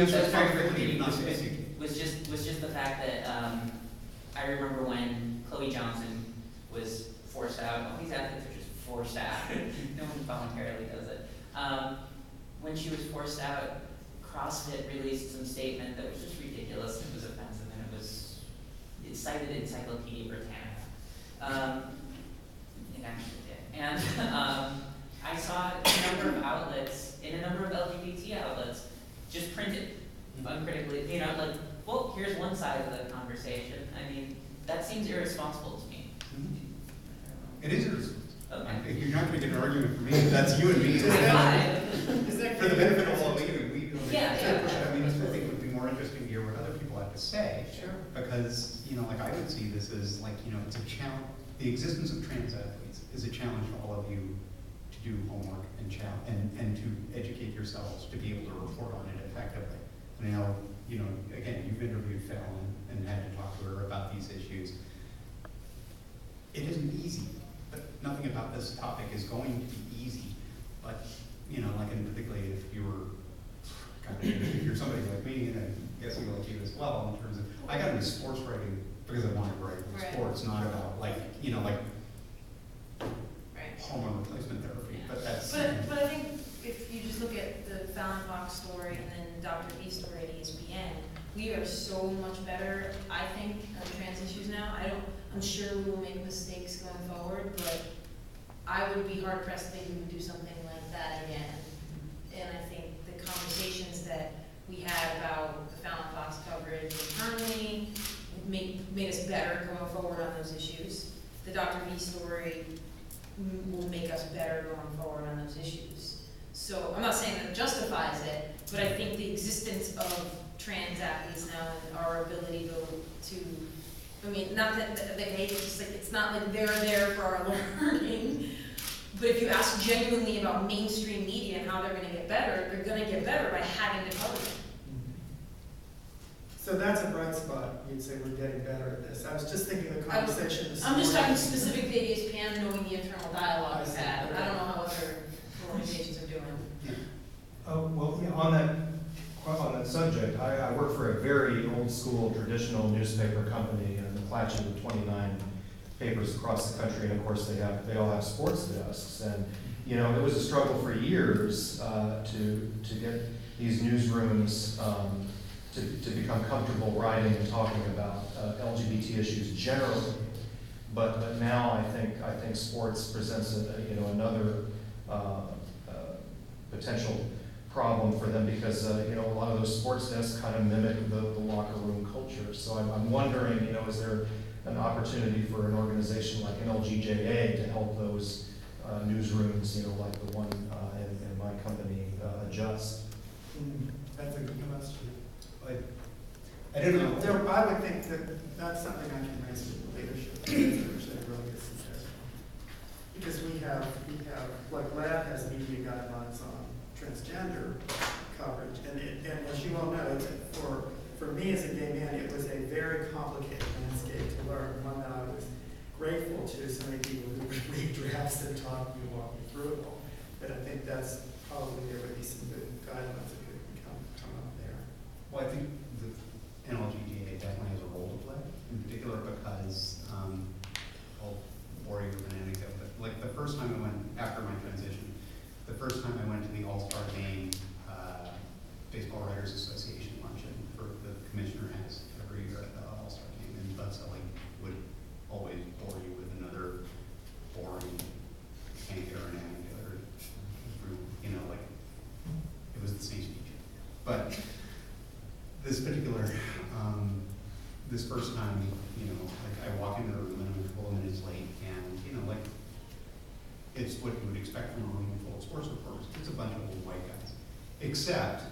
was that's very responsibility, not frustrating was just the fact that I remember when Chloe Johnson was forced out. All these athletes are just forced out. No one voluntarily does it. When she was forced out, CrossFit released some statement that was just ridiculous. It was offensive, and it cited Encyclopedia Britannica. It actually did. And I saw a number of outlets, in a number of LGBT outlets, just printed uncritically, like, well, here's one side of the conversation. I mean, that seems irresponsible to me. It is irresponsible. Okay. You're not going to get an argument from me. That's you and me. Is that For the benefit of all of you, Yeah. I mean, I think it would be more interesting to hear what other people have to say. Sure. Because, like I would see this as like, it's a challenge. The existence of trans athletes is a challenge for all of you to do homework and to educate yourselves to be able to report on it effectively. And now, again, you've interviewed Fallon and had to talk to her about these issues. It isn't easy, but nothing about this topic is going to be easy. But, like, and particularly if you were if you're somebody like me, and I'm guessing like you as well, in terms of, I got into sports writing because I wanted to write Right. sports, not about like hormone replacement therapy. But that's. But I think if you just look at the Fallon Fox story and then Dr. B story at ESPN, we are so much better, I think, on trans issues now. I'm sure we will make mistakes going forward, but I would be hard pressed to think we would do something like that again. And I think the conversations that we had about the Fallon Fox coverage internally made us better going forward on those issues. The Dr. V story will make us better going forward on those issues. So I'm not saying that justifies it, but I think the existence of trans athletes now and our ability to I mean, not that they hate it, just like it's not like they're there for our learning. But if you ask genuinely about mainstream media and how they're going to get better, they're going to get better by having to cover it. So that's a bright spot. You'd say we're getting better at this. I was just thinking of the conversation this I'm just morning. talking specific to ESPN, knowing the internal dialogue we've had. I don't know how other organizations are doing. Well, yeah, on that subject, I work for a very old school traditional newspaper company, and the collection of 29 papers across the country, and of course they all have sports desks, and it was a struggle for years to get these newsrooms to become comfortable writing and talking about LGBT issues generally. But now I think sports presents another potential problem for them because a lot of those sports desks kind of mimic the locker room culture. So I'm wondering, is there an opportunity for an organization like NLGJA to help those newsrooms, like the one in my company, adjust? That's a good question. I don't know. I would think that that's something I can raise with leadership. Which they really is successful. Because we have like Lab has media guidelines on transgender coverage, and as you all know, for me as a gay man, it was a very complicated landscape to learn. One that I was grateful to so many people who would read drafts and talk me, walk me through it all. But I think that's probably there would be some good guidelines that could come up there. Well, I think the NLGJA definitely has a role to play, in particular because I'll bore you with an anecdote, but like the first time I went, after my transition, the first time I went to the All-Star Game Baseball Writers Association luncheon for the commissioner has every year at the All-Star Game, and Bud Selig would always bore you with another boring anecdote or an anecdote, or, like it was the same speech. But this particular, this first time, like I walk into the room and I'm a couple of minutes late, and like it's what you would expect from a room full of sports reporters. It's a bunch of old white guys, except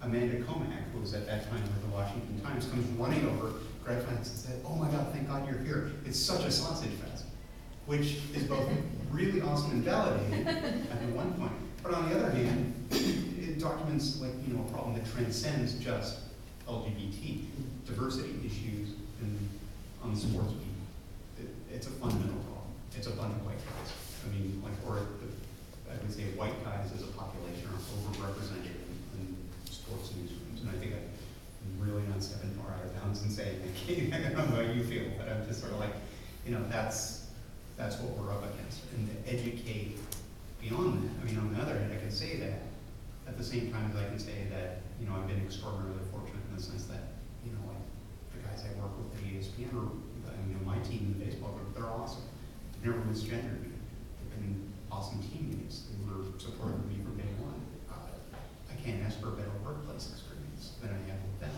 Amanda Comack, who was at that time with the Washington Times, comes running over, grabs my hands and said, "Oh my God, thank God you're here. It's such a sausage fest," which is both really awesome and validating at the one point. But on the other hand, it documents like a problem that transcends just LGBT diversity issues on the sports beat. It's a fundamental problem. It's a bunch of white guys. I mean, I would say white guys as a population are overrepresented in sports newsrooms, and I think I don't know how you feel, but I'm just sort of like, you know, that's what we're up against. And to educate beyond that, I mean, on the other hand, I can say that at the same time as I can say that, you know, I've been extraordinarily fortunate in the sense that, you know, like the guys I work with at ESPN or, you know, my team in the baseball group, they're awesome. They've never misgendered me. They've been awesome teammates. They were supportive of me from day one. I can't ask for a better workplace experience than I have with them.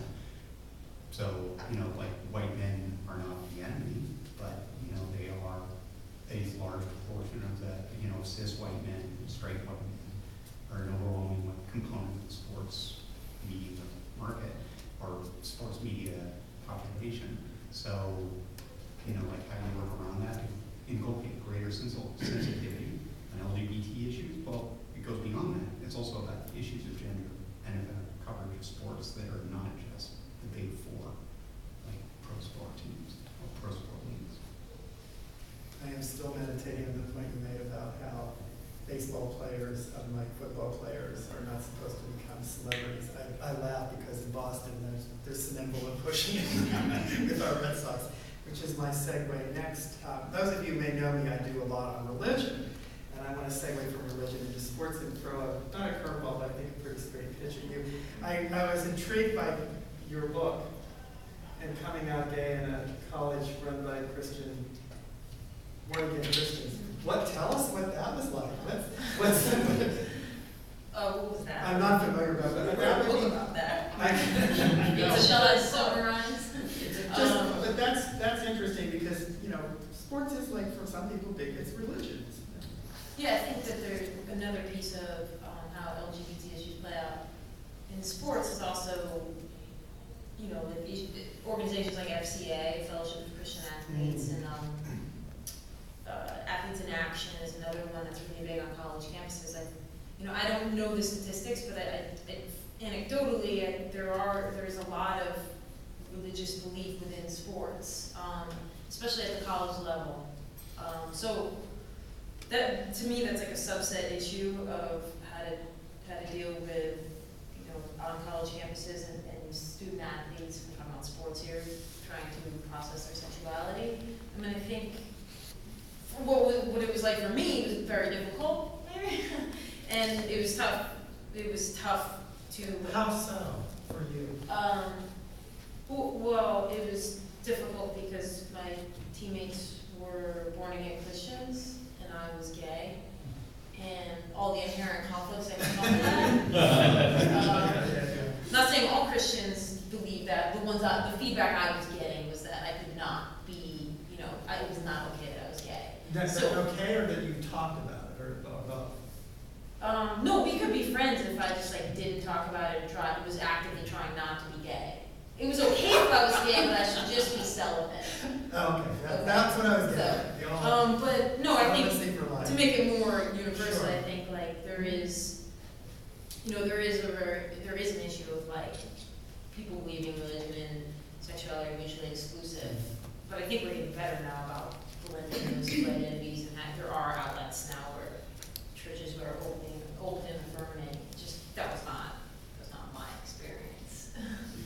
So, you know, like white men are not the enemy, but, you know, they are a large proportion of the, you know, cis white men, straight white men are an overwhelming component of the sports media market or sports media population. So, you know, like how do you work around that to inculcate greater sensitivity on LGBT issues? Well, it goes beyond that. It's also about issues of gender and about coverage of sports that are not just the big four, like pro sport teams or pro sport leagues. I am still meditating on the point you made about how baseball players, unlike football players, are not supposed to become celebrities. I laugh because in Boston there's some envelope pushing with our Red Sox, which is my segue next. Those of you who may know me, I do a lot on religion, and I want to segue from religion into sports and throw not a curveball, but I think a pretty straight pitch at you. I was intrigued by your book and coming out gay in a college run by Christian, born-again Christians. Tell us what that was like. What was that? I'm not familiar about that. We're book about that. No. Shall I summarize? But that's interesting because, you know, sports is like, for some people, it's religion. Yeah, I think that there's another piece of how LGBT issues play out in sports is also, you know, organizations like FCA, Fellowship of Christian Athletes, and Athletes in Action is another one that's really big on college campuses. I don't know the statistics, but anecdotally, there's a lot of religious belief within sports, especially at the college level. So that, to me, that's like a subset issue of how to deal with, you know, on college campuses and student athletes. We're talking about sports here, trying to process their sexuality. I mean, I think what it was like for me was very difficult, and it was tough. It was tough to. How so for you? Well, it was difficult because my teammates were born-again Christians, and I was gay, and all the inherent conflicts that come with that. Not saying all Christians believe that. The feedback I was getting was that I could not be, you know, it was not okay that I was gay. That's okay, or that you talked about it, or both? No, we could be friends if I just like didn't talk about it and was actively trying not to be gay. It was okay if I was gay, but I should just be celibate. Oh, okay, that's what I was getting at. But no, I think to make it more universal, Sure. I think like there is an issue of like people believing religion and sexuality are mutually exclusive. But I think we're getting better now about blending those two identities, and that there are outlets now where churches were open and affirming. That was not my experience.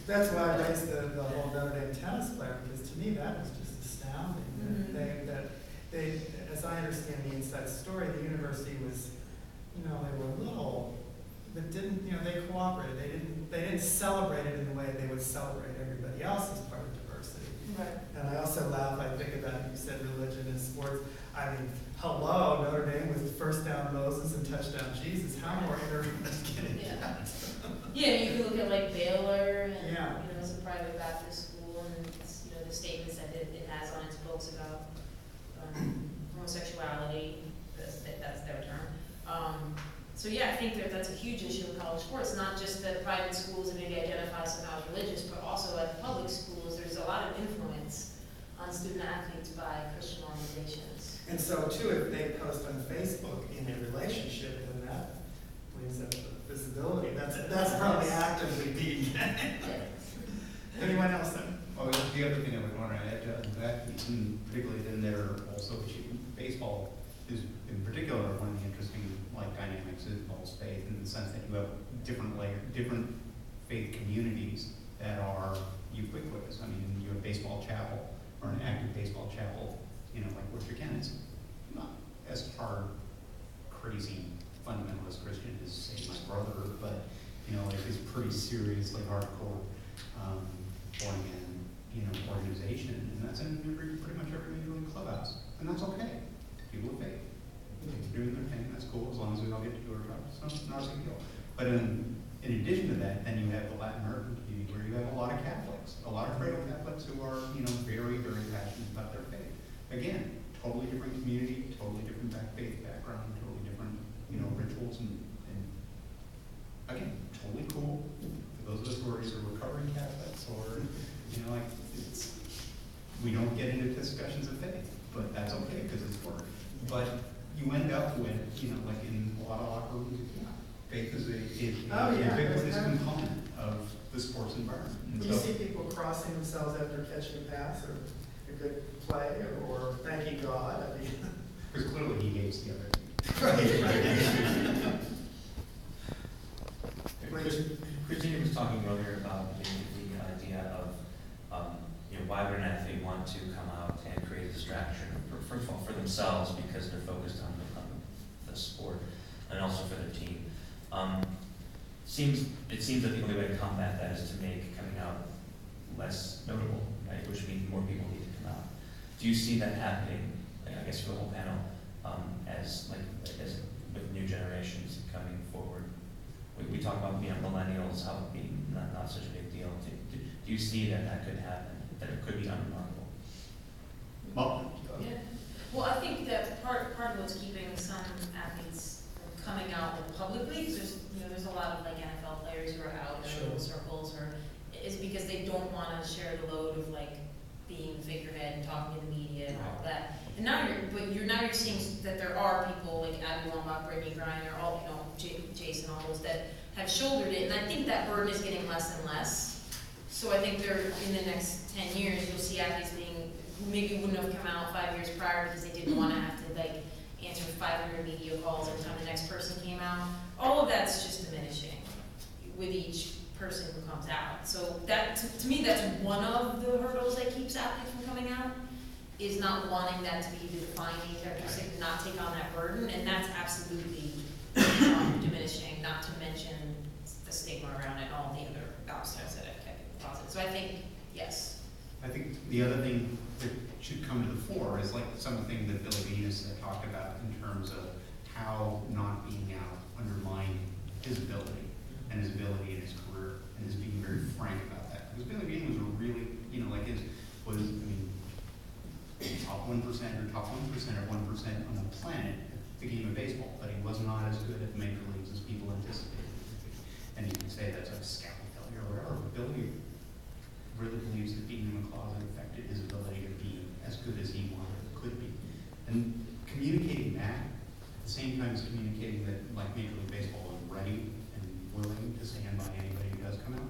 That's why I raised the whole Notre Dame tennis player, because to me that was just astounding. Mm-hmm. That they, as I understand the inside story, the university was, you know, they were little, but didn't, you know, they cooperated. They didn't celebrate it in the way they would celebrate everybody else as part of diversity. Right. And I also laugh, I think about, you said religion and sports. I mean, hello, Notre Dame was first down Moses and touchdown Jesus. How more interreligious can it get? Yeah, you can look at like Baylor, and Yeah. you know, it's a private Baptist school, and it's, you know, the statements that it has on its books about homosexuality. That's their term. So yeah, I think that's a huge issue in college sports. Not just that private schools maybe identify somehow as religious, but also at public schools, there's a lot of influence on student athletes by Christian organizations. And so too, if they post on Facebook in a relationship, then that brings up visibility. That's probably actively being. Anyone else then? Well, the other thing I would want to add to that, and particularly then there also issue baseball is in particular one of the interesting like dynamics is involves faith in the sense that you have different faith communities that are you quick quiz. I mean, you have baseball chapel or an active baseball chapel, you know, like Worcester Kent. It's not as hard, crazy, fundamentalist Christian as say my brother, but you know, like it's pretty seriously hardcore, born again, you know, organization, and that's in pretty much every major league clubhouse, and that's okay. People of faith, they're doing their thing. That's cool as long as we all get to do our job. It's not a big deal. But in addition to that, then you have the Latin American community where you have a lot of Catholics, a lot of cradle Catholics who are, you know, very, very passionate about their faith. Again, totally different community, totally different faith background, totally different, you know, rituals, and again, totally cool for those of us who are either recovering Catholics or, you know, like we don't get into discussions of faith, but that's okay because it's work. But you end up with, you know, like in a lot of locker rooms, faith is a ubiquitous component of the sports environment. And Do you see people crossing themselves after catching a pass or a good play or thanking God? I mean, because clearly he hates the other team. Christina was talking earlier about the idea of, you know, why would an athlete want to come out and create a distraction, first of all, for themselves because they're focused on the sport, and also for their team. It seems that the only way to combat that is to make coming out less notable, right? Which means more people need to come out. Do you see that happening, like, I guess for the whole panel, as with new generations coming forward? We talk about, you know, millennials, how it being not such a big deal. Do you see that could happen, that it could be unremarkable? Well, Yeah. Well, I think that part of what's keeping some athletes from coming out publicly, because there's a lot of like NFL players who are out in little circles, is because they don't want to share the load of like being the figurehead and talking to the media and all that. And now you're seeing that there are people like Abby Wambach, Brittany Griner, all, you know, Jason, all those that have shouldered it, and I think that burden is getting less and less. So I think in the next 10 years, you'll see athletes who maybe wouldn't have come out 5 years prior because they didn't want to have to like answer 500 media calls every time the next person came out. All of that's just diminishing with each person who comes out. So that, to me, that's one of the hurdles that keeps athletes from coming out, is not wanting that to be the defining characteristic, to not take on that burden, and that's absolutely diminishing, not to mention the stigma around it and all the other obstacles that have kept people positive. So I think, yes. I think the other thing that should come to the fore is like some of the things that Billy Venus had talked about in terms of how not being out undermined his ability and his ability in his career, and his being very frank about that. Because Billy Venus was a really, you know, like top 1% or top 1% or 1% on the planet at the game of baseball, but he was not as good at the major leagues as people anticipated. And you can say that's a scouting failure or whatever, but Billy really believes that being in the closet affected his ability to be as good as he wanted or could be. And communicating that at the same time as communicating that like Major League Baseball is ready and willing to stand by anybody who does come out,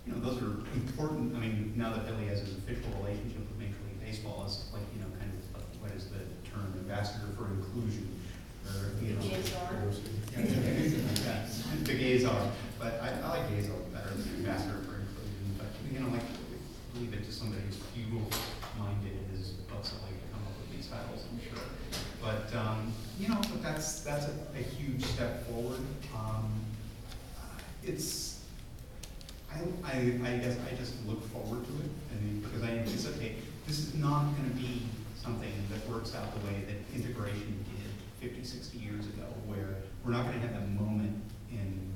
you know, those are important. I mean, now that Billy has his official relationship with Major League Baseball as like, you know, kind of like, what is the term, ambassador for inclusion, or, you know. The gays are, but I like gays better than ambassador for inclusion, but, you know, like, leave it to somebody who's feudal-minded and is silly to come up with these titles, I'm sure. But, you know, but that's a huge step forward. I guess I just look forward to it, because I anticipate this is not going to be something that works out the way that integration did 50, 60 years ago, where we're not going to have a moment in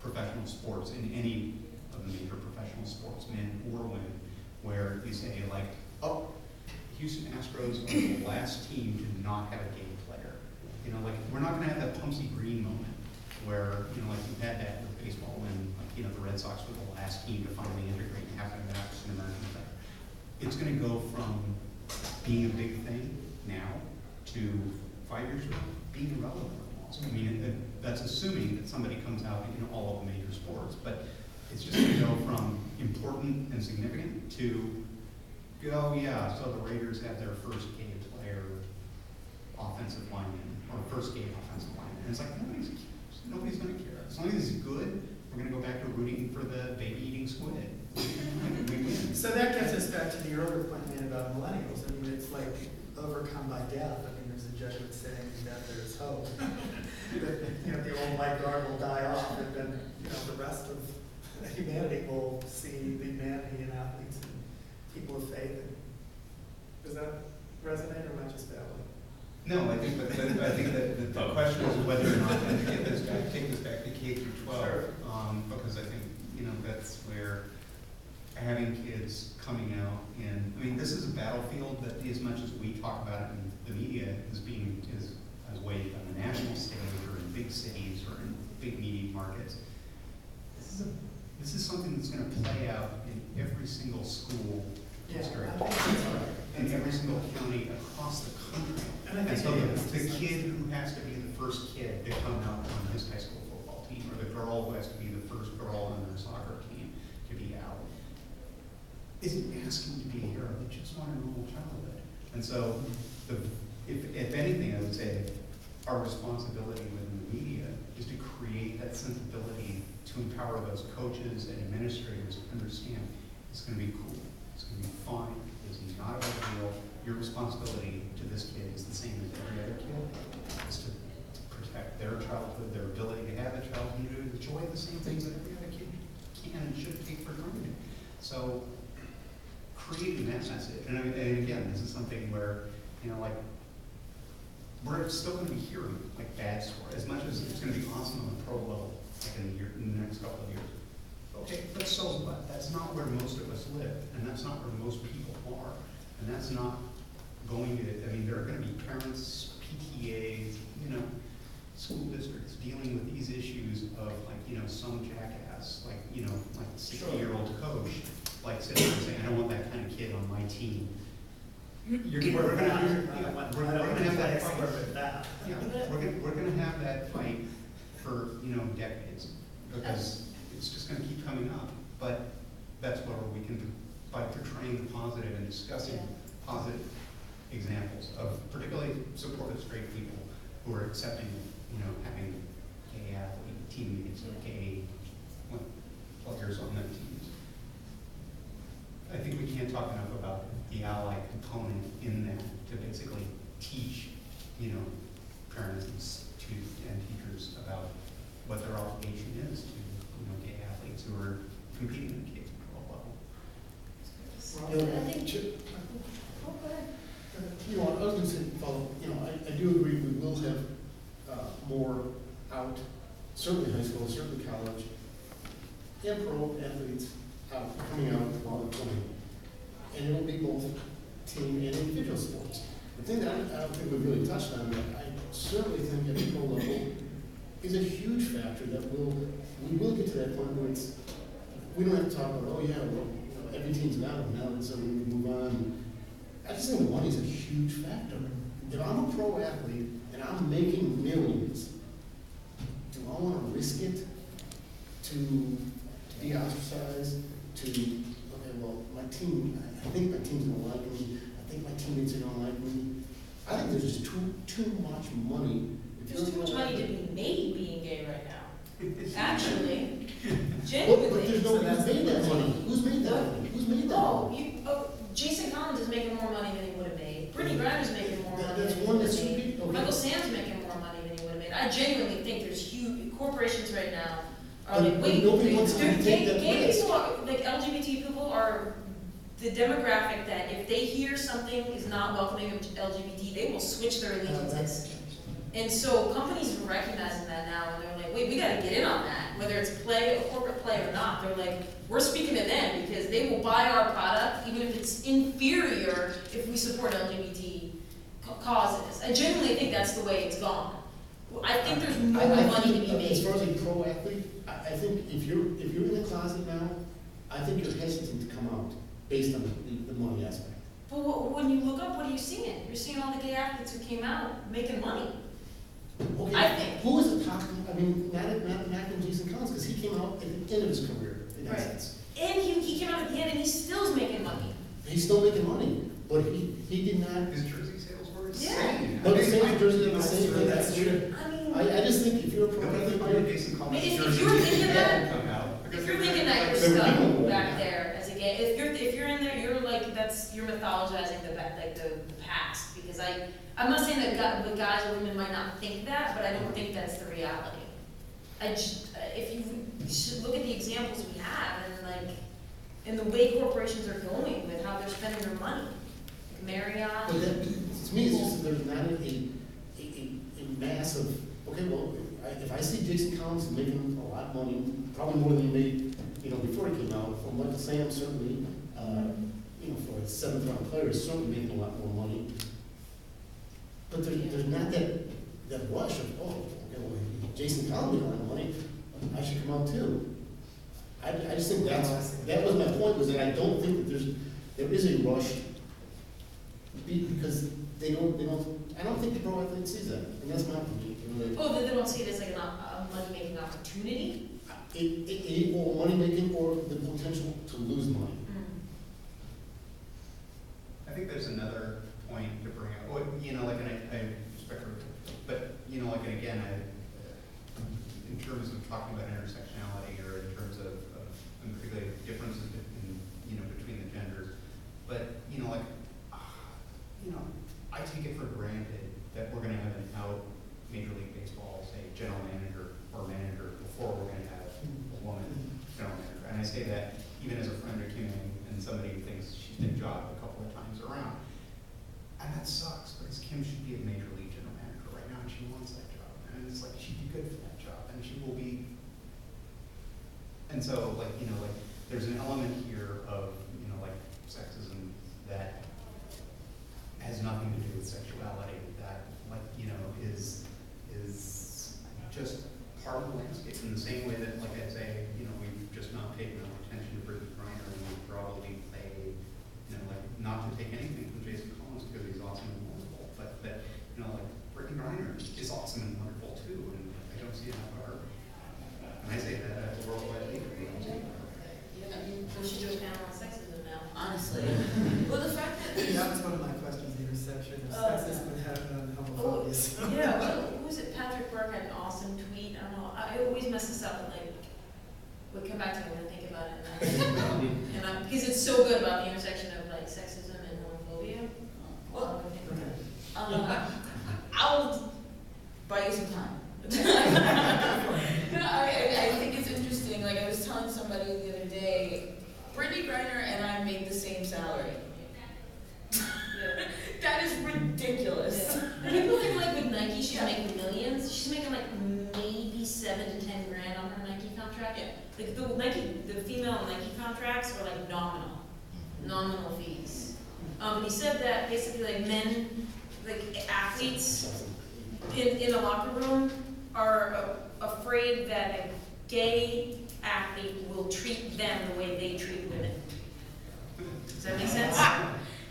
professional sports, in any of the major professional sports, men or women, where you say like, oh, Houston Astros are the last team to not have a gay player. You know, like, we're not going to have that Pumpsy Green moment where, you know, like you had that with baseball when, like, you know, the Red Sox were the last team to finally integrate and have an African American player. It's going to go from being a big thing now to 5 years from now being irrelevant almost. I mean, that's assuming that somebody comes out in all of the major sports, but it's just going to go from important and significant to, oh yeah, so the Raiders have their first gay player offensive lineman, or first gay offensive lineman. And it's like, nobody's going to care. As long as he's good, we're going to go back to rooting for the baby eating squid. we win. So that gets us back to the earlier point made about millennials. I mean, it's like overcome by death. I mean, there's a Jesuit saying that there's hope. That, you know, the old white guard will die off, and then, you know, the rest of humanity will see the humanity in athletes and people of faith. And does that resonate, or am I just babbling? No, I think that the question is whether or not to take this back to K through 12. Sure. Because I think, you know, that's where having kids coming out in, I mean, this is a battlefield that as much as we talk about it in the media is waged on the national stage or in big cities or in big media markets. This is something that's going to play out in every single school district, I think that's right. in every single county across the country. And I think so it is. the kid who has to be the first kid to come out on his high school football team, or the girl who has to be the first girl on their soccer team to be out, isn't asking to be a hero. They just want a normal childhood. And so, if anything, I would say our responsibility within the media is to create that sensibility to empower those coaches and administrators to understand it's going to be cool, it's going to be fun, this is not a big deal. Your responsibility to this kid is the same as every other kid, is to protect their childhood, their ability to have a childhood, to enjoy the same things that every other kid can and should take for granted. So creating that message, and again, this is something where, you know, like, we're still going to be hearing like bad stories, as much as it's going to be awesome on the pro level, like in the next couple of years. Okay, but so what? That's not where most of us live, and that's not where most people are, and that's not going to. I mean, there are going to be parents, PTAs, you know, school districts dealing with these issues of like, you know, some jackass, like, you know, like 60-year-old coach, like sitting there saying, I don't want that kind of kid on my team. We're gonna have that fight. Yeah, we're gonna have that fight for, you know, decades, because it's just gonna keep coming up. But that's where we can, by portraying the positive and discussing positive examples of particularly supportive straight people who are accepting, you know, having gay athlete teammates or gay players on their teams. I think we can't talk enough about the ally component in that to basically teach, you know, parents and teachers about what their obligation is to, you know, gay athletes who are competing in the K-12 level. You know, I think- Oh, go ahead. you know, I was going to say, you know, I do agree we will have more out, certainly high school, certainly college, and pro athletes coming out while they're playing. And it'll be both team and individual sports. The thing that I don't think we've really touched on, but I certainly think at the pro level is a huge factor that we will get to that point where it's, we don't have to talk about, oh yeah, well, you know, every team's got them now, and so we move on. I just think money is a huge factor. If I'm a pro athlete and I'm making millions, do I want to risk it to be ostracized, to, okay, well, my team, I think my team's going to like me, I think my teammates are going to like me. I think there's just too much money. There's too much money to be made being gay right now. Actually, But genuinely. there's nobody who's made that money. Who's made that money? Who's made that money? Jason Collins is making more money than he would have made. Brittany Griner's making more money That's than he one would that have should made. be, okay. Michael Sam's making more money than he would have made. I genuinely think there's huge corporations right now are But like, wait, nobody wants to dude, take that gay risk. people are, like LGBT people are the demographic that if they hear something is not welcoming of LGBT, they will switch their allegiances. And so companies are recognizing that now, and they're like, wait, we gotta get in on that, whether it's play, a corporate play or not. They're like, we're speaking to them because they will buy our product even if it's inferior if we support LGBT causes. I genuinely think that's the way it's gone. I think there's more money to be made. As far as a pro athlete, I think if you're in the closet now, I think you're hesitant to come out based on the money aspect. But when you look up, what are you seeing? You're seeing all the gay athletes who came out making money. Okay, I think. who is the top? I mean, not Jason Collins, because he came out at the end of his career, in Right. essence. And he came out at the end and he still's making money. He's still making money, but he did not. His jersey sales were Yeah. insane. No, the same I- jersey, I- the same thing. That's true. I mean, I just think if you're a pro Nobody athlete, bought a Jason Collins If jersey. you're thinking that- Come out. if you're thinking that you're They were stuck people. back there, you're mythologizing the past, because I'm not saying that the guys or women might not think that, but I don't think that's the reality. If you should look at the examples we have, and the way corporations are going with how they're spending their money. Marriott. But that, to me, it's just that there's not a mass of, okay, well, if I see Jason Collins making a lot of money, probably more than he made, before he came out, from Michael Sam, certainly, for a seventh round player, he's certainly making a lot more money. But there's not that rush of, oh, okay, well, Jason Collins made a lot of money, I should come out too. I just think that was my point, was that I don't think that there is a rush, because I don't think the pro athlete sees that, and that's my opinion. Oh, they don't see it as like a money-making opportunity? Or money-making, or the potential to lose money. I think there's another point to bring up, and I respect her, but, and again, in terms of talking about intersectionality, or in terms of particularly differences between the genders, but, I take it for granted that we're gonna have an out Major League Baseball, say, general manager or manager before we're gonna have a woman general manager. And I say that even as a friend of Kim, and somebody who thinks she's been jobbed a couple of times around. And that sucks, because Kim should be a Major League general manager right now, and she wants that job. And it's like, she'd be good for that job, and she will be. And so, there's an element here of, sexism that has nothing to do with sexuality, that, is just part of the landscape, in the same way that, I'd say, we've just not paid enough attention to Brittany Griner, and we've probably played, not to take anything from Jason Collins, because he's awesome and wonderful, but that, Brittany Griner is awesome and wonderful too, and I don't see enough of her. And I say that at the worldwide league. We should do a panel on sexism now. Honestly. Well, the fact that That was one of my questions, the intersection of sexism and homophobia. Yeah, who was it? Patrick Burke had an awesome tweet. I don't know. I always mess this up, and we'll come back to me when I think about it. Because it's so good about the intersection of sexism and homophobia. Well, Okay. I'll buy you some time. I think it's interesting. I was telling somebody the other day, Brittany Griner and I make the same salary. Yeah. That is ridiculous. Yeah. People think with Nike she's making millions. She's making maybe 7 to 10 grand on her Nike contract. Yeah. The female Nike contracts are nominal fees. He said that basically men, athletes in a locker room are afraid that a gay athlete will treat them the way they treat women. Does that make sense?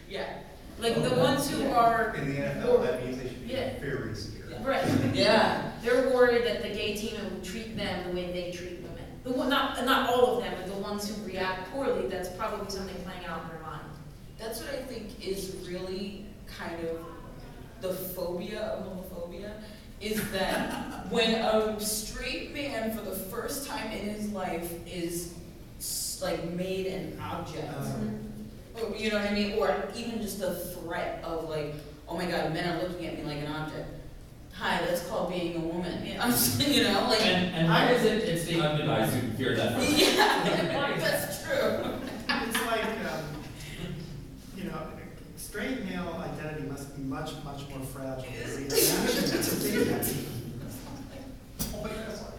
Yeah. The ones who are In the NFL, that means they should be Yeah. very severe. right. Yeah. They're worried that the gay team will treat them the way they treat women. Not all of them, but the ones who react poorly, that's probably something playing out in their mind. That's what I think is really kind of the phobia of homophobia, is that when a straight man for the first time in his life is made an object, or, you know what I mean, or even just the threat of oh my God, men are looking at me like an object. Hi, that's called being a woman. Yeah. I'm just, And how is it, it's the unadvised who fear that from yeah, that's true. It's straight male identity must be much, much more fragile than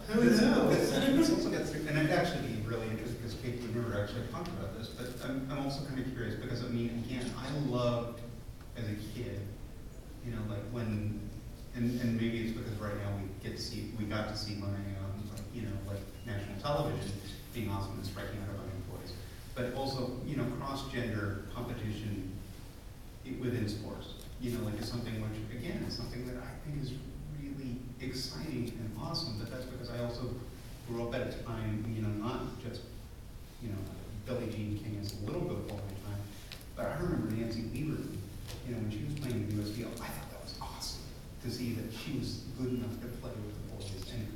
Who knows? This also gets, and it'd actually be really interesting, because Kate would never actually talked about this, but I'm also kind of curious, because again, I loved as a kid, when, and maybe it's because right now we got to see my, national television being awesome and striking out about employees, but also, cross-gender competition within sports, is something which, again, is something that I think is really exciting and awesome, but that's because I also grew up at a time, not just, Billie Jean King is a little bit of all my time, but I remember Nancy Lieberman, when she was playing in the USBL, I thought that was awesome to see that she was good enough to play with the boys and